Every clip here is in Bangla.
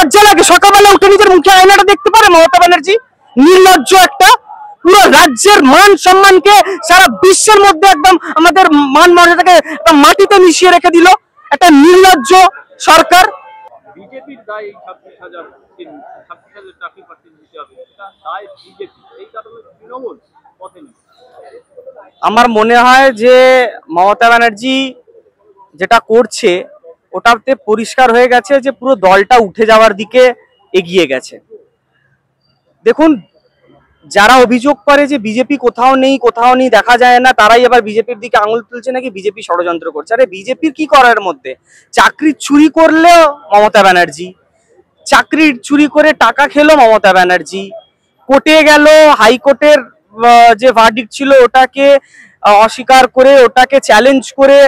লজ্জা লাগে সকালবেলা উঠে নিজের মুখে আয়নাটা দেখতে পারে মমতা ব্যানার্জি? নির্লজ্জ একটা, পুরো রাজ্যের মান সম্মানকে সারা বিশ্বের মধ্যে একদম আমাদের মান মর্যাদাকে মাটিতে মিশিয়ে রেখে দিল একটা নির্লজ্জ সরকার। বিজেপির দায় এই 26,000 চাকরি প্রার্থী দিতে হবে, এটা দায় বিজেপি, এই কারণে তৃণমূল পথে নেই। আমার মনে হয় যে মমতা ব্যানার্জি যেটা করছে ওটাতে পরিষ্কার হয়ে গেছে যে পুরো দলটা উঠে যাওয়ার দিকে এগিয়ে গেছে। দেখুন, যারা অভিযোগ করে যে বিজেপি কোথাও নেই দেখা যায় না, তারাই আবার বিজেপির দিকে আঙুল তুলছে নাকি বিজেপি ষড়যন্ত্র করছে। আরে বিজেপির কি করার মধ্যে? চাকরি চুরি করলেও মমতা ব্যানার্জি, চাকরি চুরি করে টাকা খেলো মমতা ব্যানার্জি, কোর্টে গেল, হাইকোর্টের যে ভার্ডিক্ট ছিল ওটাকে অস্বীকার করে ওটাকে চ্যালেঞ্জ করে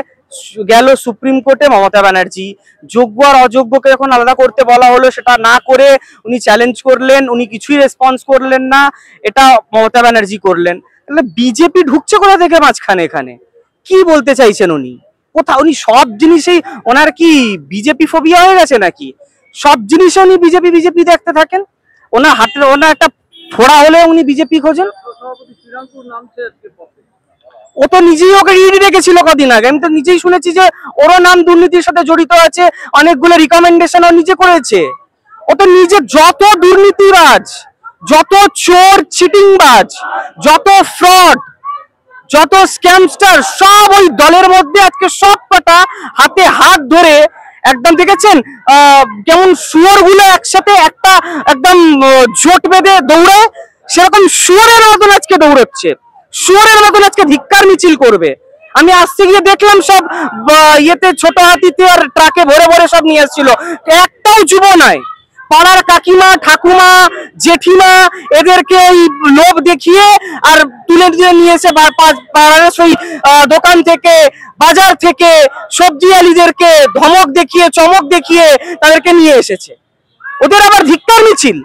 গেল সুপ্রিম কোর্টে মমতা ব্যানার্জি। যোগ্য আর অযোগ্যকে যখন আলাদা করতে বলা হলো সেটা না করে উনি চ্যালেঞ্জ করলেন, উনি কিছুই রেসপন্স করলেন না, এটা মমতা ব্যানার্জি করলেন। তাহলে বিজেপি ঢুকছে কোথা থেকে মাঝখানে? এখানে কি বলতে চাইছেন উনি? কোথাও উনি সব জিনিসেই ওনার কি বিজেপি ফোবিয়া হয়ে গেছে নাকি? সব জিনিসে উনি বিজেপি দেখতে থাকেন। ওনার হাতে ওনার একটা ফোড়া হলে উনি বিজেপি খোঁজেন। ও তো নিজেই ওকে ইডি রেখেছিল কদিন আগে, আমি তো নিজেই শুনেছি যে ওরও নাম দুর্নীতির সাথে জড়িত আছে, অনেকগুলো রিকমেন্ডেশন ও নিজে করেছে। ও তো নিজে যত দুর্নীতিবাজ, যত চোর চিটিংবাজ, যত ফ্রড, যত স্ক্যামস্টার সব ওই দলের মধ্যে আজকে সব কটা হাতে হাত ধরে একদম দেখেছেন কেমন শুয়োর গুলো একসাথে একটা একদম জোট বেঁধে দৌড়ে, সেরকম শুয়োরের মতন আজকে দৌড়চ্ছে, শুয়োরের মতন আজকে ধিক্কার মিছিল করবে। আমি আসতে গিয়ে দেখলাম সব ইয়েতে ছোট হাতিতে আর ট্রাকে ভরে ভরে সব নিয়ে এসেছিল, একটাও যুব নাই। পাড়ার কাকিমা ঠাকুমা জেঠিমা এদেরকে এই লোভ দেখিয়ে আর তুলে নিয়ে এসে পাড়ার সেই দোকান থেকে বাজার থেকে সবজি আলিদেরকে ধমক দেখিয়ে চমক দেখিয়ে তাদেরকে নিয়ে এসেছে। ওদের আবার ধিক্কার মিছিল।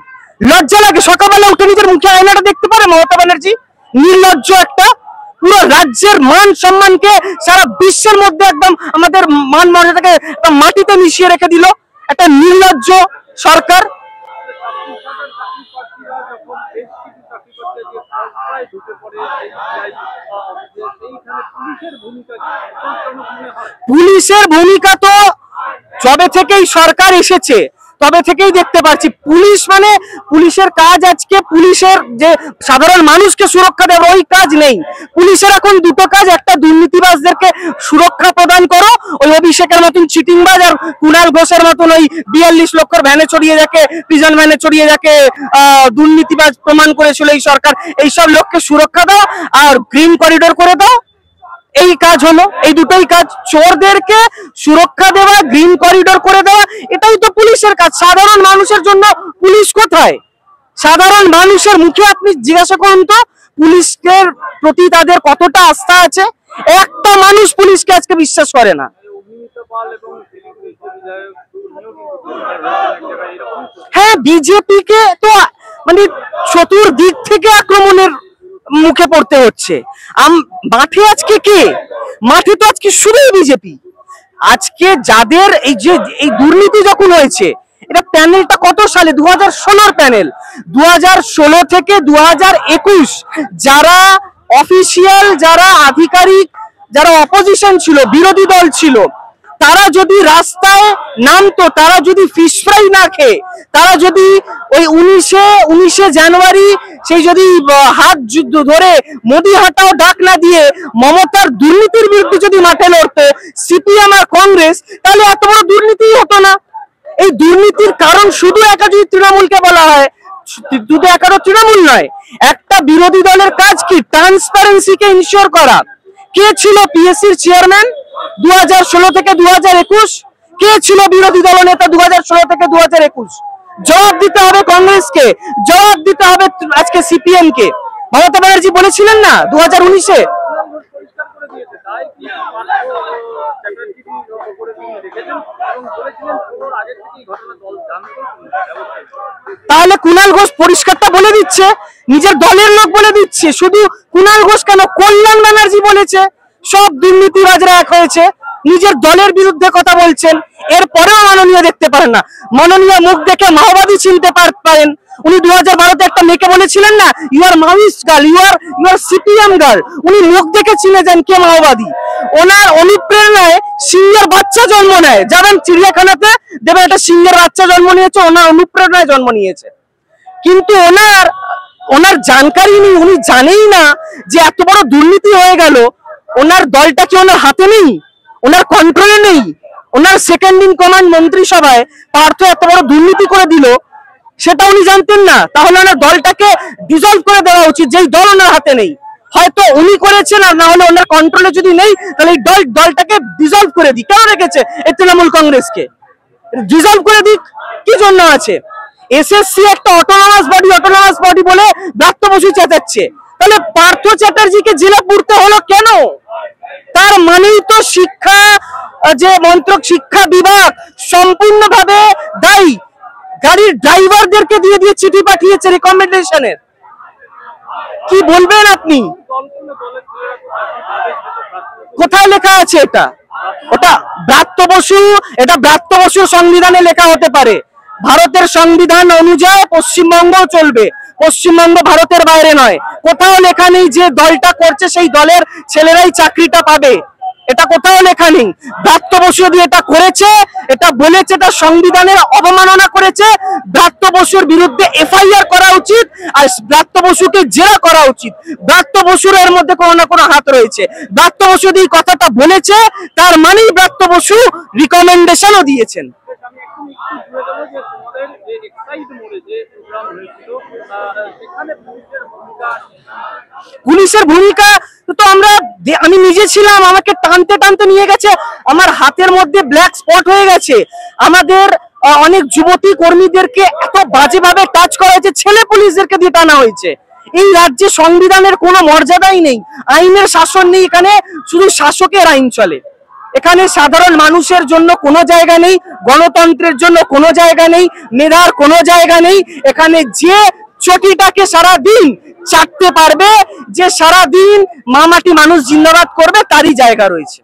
লজ্জা লাগে সকালবেলা উঠে নিজের মুখে আয়নাটা দেখতে পারে মমতা ব্যানার্জি? নির্লজ্জ একটা, পুরো রাজ্যের মান সম্মানকে সারা বিশ্বের মধ্যে একদম আমাদের মান মর্যাদাকে মাটিতে মিশিয়ে রেখে দিল একটা নির্লজ্জ সরকার। পুলিশের ভূমিকা তো যবে থেকেই সরকার এসেছে তবে থেকেই দেখতে পাচ্ছি, পুলিশ মানে পুলিশের কাজ আজকে পুলিশের যে সাধারণ মানুষকে সুরক্ষা দেওয়া ওই কাজ নেই। পুলিশের এখন দুটো কাজ, একটা দুর্নীতিবাজদেরকে সুরক্ষা প্রদান করো, ওই অভিষেকের মতন চিটিংবাজ আর কুণাল ঘোষের মতন ওই 42 লক্ষের ভ্যানে চড়িয়ে যাকে প্রিজন ভ্যানে চড়িয়ে যাকে দুর্নীতিবাজ প্রমাণ করেছিল এই সরকার, এইসব লোককে সুরক্ষা দাও আর গ্রিন করিডোর করে দাও। এই কাজ হলো, এই দুটোই কাজ, চোরদেরকে সুরক্ষা দেওয়া, গ্রিন করিডোর করে দেওয়া, এটাই তো পুলিশের কাজ। সাধারণ মানুষের জন্য পুলিশ কোথায়? সাধারণ মানুষের মুখে আপনি জিজ্ঞাসা করুন তো পুলিশের প্রতি তাদের কতটা আস্থা আছে? একটা মানুষ পুলিশকে আজকে বিশ্বাস করে না। হ্যাঁ, বিজেপিকে তো মানে চতুর্দিক থেকে আক্রমণের মুখে পড়তে হচ্ছে। মাঠে আজকে কে? মাঠে তো আজকে শুধুই বিজেপি। আজকে যাদের এই যে এই দুর্নীতি যখন হয়েছে, এটা প্যানেলটা কত সালে? 2016 প্যানেল। 2016 থেকে 2021 যারা অফিসিয়াল, যারা আধিকারিক, যারা অপোজিশন ছিল, বিরোধী দল ছিল, তারা যদি রাস্তায় নামতো, তারা যদি ফিশ ফ্রাই না খেয়ে, তারা যদি ওই 19শে জানুয়ারি সেই যদি হাত ধরে মোদি হাঁটাও ডাক না দিয়ে মমতার দুর্নীতির বিরুদ্ধে যদি মাঠে লড়তো সিপিএম আর কংগ্রেস, তাহলে এত বড় দুর্নীতি হতো না। এই দুর্নীতির কারণ শুধু একা যদি তৃণমূলকে বলা হয়, শুধু একা তো তৃণমূল নয়, একটা বিরোধী দলের কাজ কি? ট্রান্সপারেন্সিকে ইনশিওর করা। কে ছিল পিএসসির চেয়ারম্যান 2016 থেকে 2021? কে ছিল বিরোধী দল নেতা 2016 থেকে 2021? জবাব দিতে হবে কংগ্রেসকে, জবাব দিতে হবে আজকে সিপিএম কে। মমতা ব্যানার্জি বলেছিলেন না 2019-এ? তাহলে কুণাল ঘোষ পরিষ্কারটা বলে দিচ্ছে, নিজের দলের লোক বলে দিচ্ছে। শুধু কুণাল ঘোষ কেন, কল্যাণ ব্যানার্জি বলেছে সব দুর্নীতিবাজরা এক হয়েছে। নিজের দলের বিরুদ্ধে কথা বলছেন, এরপরেও মাননীয় দেখতে পারেন না। মাননীয় মুখ দেখে মাওবাদী চিনতে পারেন। উনি 2012-তে একটা মেয়েকে বলেছিলেন না, you are Maoist girl, you are CPM girl. উনি মুখ দেখে চিনে যান কে মাওবাদী। ওনার অনুপ্রেরণায় সিংহের বাচ্চা জন্ম নেয়, যাবেন চিড়িয়াখানাতে দেখবেন একটা সিংহের বাচ্চা জন্ম নিয়েছে, ওনার অনুপ্রেরণায় জন্ম নিয়েছে। কিন্তু ওনার জানকারি নেই, উনি জানেই না যে এত বড় দুর্নীতি হয়ে গেল। ওনার দলটা কি ওনার হাতে নেই, ওনার কন্ট্রোলে নেই? ওনার সেকেন্ড ইন কমান্ড মন্ত্রিসভায় পার্থ এত বড় দুর্নীতি করে দিল, সেটা উনি জানতেন না? তাহলে ওনার দলটাকে ডিসলভ করে দেওয়া উচিত, যেই দল ওনার হাতে নেই। হয়তো উনি করেছেন, আর না হলে ওনার কন্ট্রোলে যদি নেই, তাহলে এই দলটাকে ডিসলভ করে দিক। কেন রেখেছে এই তৃণমূল কংগ্রেসকে? ডিসলভ করে দিক, কি জন্য আছে? এসএসসি একটা অটোনমাস বডি বলে ব্রাত্য বসু চেঁচাচ্ছে, তাহলে পার্থ চ্যাটার্জিকে জেলে পুরতে হলো কেন? তার মানেই তো শিক্ষা, যে মন্ত্রক শিক্ষা বিভাগ সম্পূর্ণভাবে দায়ী। গাড়ির ড্রাইভারদেরকে দিয়ে চিঠি পাঠিয়েছে রিকমেন্ডেশনের। কি বলবেন আপনি? কোথায় লেখা আছে এটা? ওটা ব্রাত্য বসুর সংবিধানে লেখা হতে পারে। ভারতের সংবিধান অনুযায়ী পশ্চিমবঙ্গ চলবে, পশ্চিমবঙ্গ ভারতের বাইরে নয়। কোথাও লেখা নেই যে দলটা করছে সেই দলের ছেলেরাই চাকরিটা পাবে, এটা কোথাও লেখা নেই। ব্রাত্য বসু যদি এটা করেছে, এটা বলেছে, এটা সংবিধানের অবমাননা করেছে, ব্রাত্য বসুর বিরুদ্ধে এফআইআর করা উচিত, আর ব্রাত্য বসুকে জেরা করা উচিত। ব্রাত্য বসুর এর মধ্যে কোনো না কোনো হাত রয়েছে। ব্রাত্য বসু যদি কথাটা বলেছে, তার মানেই ব্রাত্য বসু রিকমেন্ডেশনও দিয়েছেন। পুলিশের ভূমিকা তো আমি নিজে ছিলাম, আমাকে টানতে টানতে নিয়ে গেছে, আমার হাতের মধ্যে ব্ল্যাক স্পট হয়ে গেছে। আমাদের অনেক যুবতী কর্মীদেরকে এত বাজেভাবে টাচ করা হয়েছে, ছেলে পুলিশদেরকে দিয়ে টানা হয়েছে। এই রাজ্যে সংবিধানের কোনো মর্যাদাই নেই, আইনের শাসন নেই, এখানে শুধু শাসকের আইন চলে। এখানে সাধারণ মানুষের জন্য কোনো জায়গা নেই, গণতন্ত্রের জন্য কোনো জায়গা নেই, মেধার কোনো জায়গা নেই। এখানে যে চটিটাকে সারাদিন চাটতে পারবে, যে সারাদিন মামাটি মানুষ জিন্দাবাদ করবে, তারই জায়গা রয়েছে।